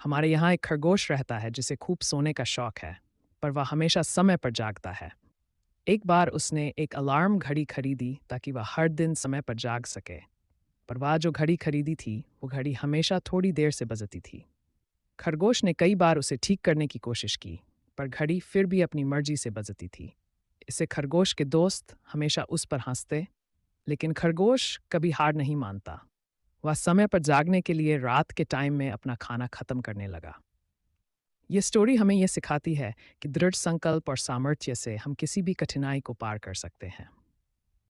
हमारे यहाँ एक खरगोश रहता है जिसे खूब सोने का शौक है, पर वह हमेशा समय पर जागता है। एक बार उसने एक अलार्म घड़ी खरीदी ताकि वह हर दिन समय पर जाग सके। पर वह जो घड़ी खरीदी थी, वो घड़ी हमेशा थोड़ी देर से बजती थी। खरगोश ने कई बार उसे ठीक करने की कोशिश की, पर घड़ी फिर भी अपनी मर्जी से बजती थी। इससे खरगोश के दोस्त हमेशा उस पर हंसते, लेकिन खरगोश कभी हार नहीं मानता। वह समय पर जागने के लिए रात के टाइम में अपना खाना खत्म करने लगा। ये स्टोरी हमें ये सिखाती है कि दृढ़ संकल्प और सामर्थ्य से हम किसी भी कठिनाई को पार कर सकते हैं।